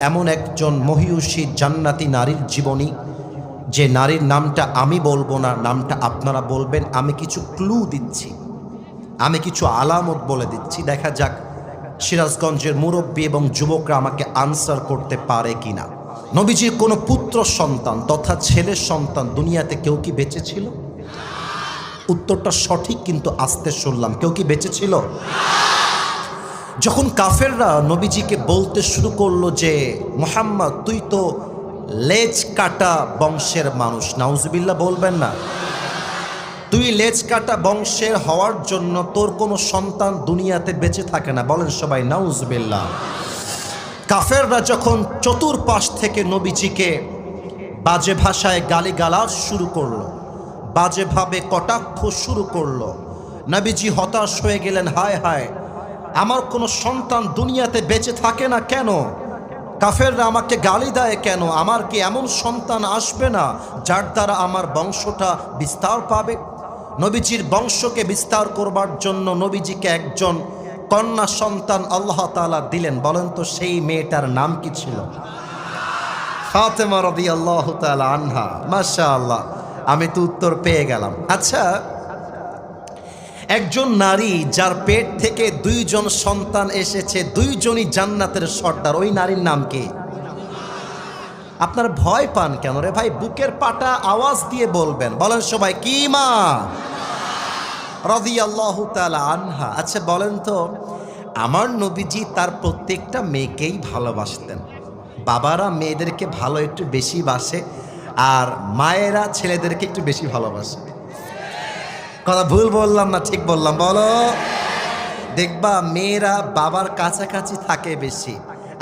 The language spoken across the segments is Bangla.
এমন একজন মহিয়সী জান্নাতি নারীর জীবনী, যে নারীর নামটা আমি বলবো না, নামটা আপনারা বলবেন। আমি কিছু ক্লু দিচ্ছি, আমি কিছু আলামত বলে দিচ্ছি, দেখা যাক সিরাজগঞ্জের মুরব্বী এবং যুবকরা আমাকে আনসার করতে পারে কিনা। নবীজির কোনো পুত্র সন্তান তথা ছেলের সন্তান দুনিয়াতে কেউ কি বেঁচে ছিল? উত্তরটা সঠিক, কিন্তু আস্তে শুনলাম। কেউ কি বেঁচে ছিল? যখন কাফেররা নবীজিকে বলতে শুরু করলো যে মুহাম্মদ তুই তো লেজ কাটা বংশের মানুষ, নাউজুবিল্লাহ বলবেন না? তুই লেজ কাটা বংশের হওয়ার জন্য তোর কোনো সন্তান দুনিয়াতে বেঁচে থাকে না, বলেন সবাই নাউজুবিল্লাহ। কাফেররা যখন চতুর্পাশ থেকে নবীজিকে বাজে ভাষায় গালিগালাজ শুরু করলো, বাজেভাবে কটাক্ষ শুরু করলো, নবীজি হতাশ হয়ে গেলেন। হায় হায়, আমার কোনো সন্তান দুনিয়াতে বেঁচে থাকে না কেন? কাফেররা আমাকে গালি দেয় কেন? আমার কি এমন সন্তান আসবে না যার দ্বারা আমার বংশটা বিস্তার পাবে? নবীজির বংশকে বিস্তার করবার জন্য নবীজিকে একজন কন্যা সন্তান আল্লাহ তাআলা দিলেন। বলেন তো সেই মেয়েটার নাম কি ছিল? ফাতেমা রাদিয়াল্লাহু তাআলা আনহা। মাশাআল্লাহ, আমি তো উত্তর পেয়ে গেলাম। আচ্ছা, একজন নারী যার পেট থেকে দুইজন সন্তান এসেছে, দুইজনই জান্নাতের সর্দার, ওই নারীর নাম কি? আপনার ভয় পান কেন রে ভাই? বুকের পাটা আওয়াজ দিয়ে বলবেন। বলেন সবাই, কি মা? রাদিয়াল্লাহু তাআলা আনহা। আচ্ছা বলেন তো, আমার নবীজি তার প্রত্যেকটা মেয়েকেই ভালোবাসতেন। বাবারা মেয়েদেরকে ভালো একটু বেশি বাসে, আর মায়েরা ছেলেদেরকে একটু বেশি ভালোবাসে। কথা ভুল বললাম না ঠিক বললাম? বলো। দেখবা মেয়েরা বাবার কাছাকাছি থাকে বেশি,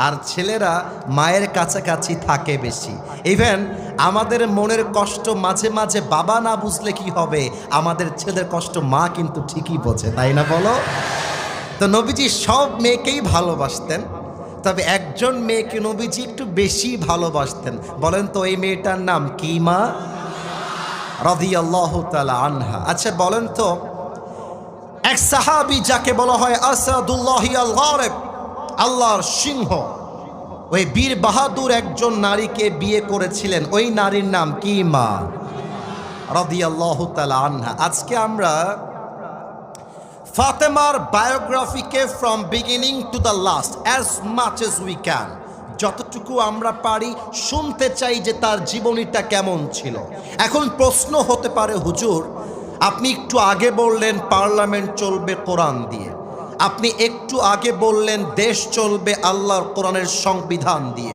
আর ছেলেরা মায়ের কাছাকাছি থাকে বেশি। ইভেন আমাদের মনের কষ্ট মাঝে মাঝে বাবা না বুঝলে কি হবে, আমাদের ছেলেদের কষ্ট মা কিন্তু ঠিকই বোঝে, তাই না বলো? তো নবীজি সব মেয়েকেই ভালোবাসতেন, তবে একজন মেয়েকে নবীজি একটু বেশি ভালোবাসতেন। বলেন তো এই মেয়েটার নাম কি মা? রাদিয়াল্লাহু তাআলা আনহা। আচ্ছা বলেন তো, এক সাহাবী যাকে বলা হয় আসাদুল্লাহি আল গালিব, আল্লাহর সিংহ, ওই বীর বাহাদুর একজন নারীকে বিয়ে করেছিলেন, ওই নারীর নাম কি মা? রাদিয়াল্লাহু তাআলা আনহা। আজকে আমরা ফাতেমার বায়োগ্রাফিকে from beginning to the last as much as we can, যতটুকু আমরা পারি শুনতে চাই যে তার জীবনীটা কেমন ছিল। এখন প্রশ্ন হতে পারে, হুজুর আপনি একটু আগে বললেন পার্লামেন্ট চলবে কোরআন দিয়ে, আপনি একটু আগে বললেন দেশ চলবে আল্লাহর কোরআনের সংবিধান দিয়ে।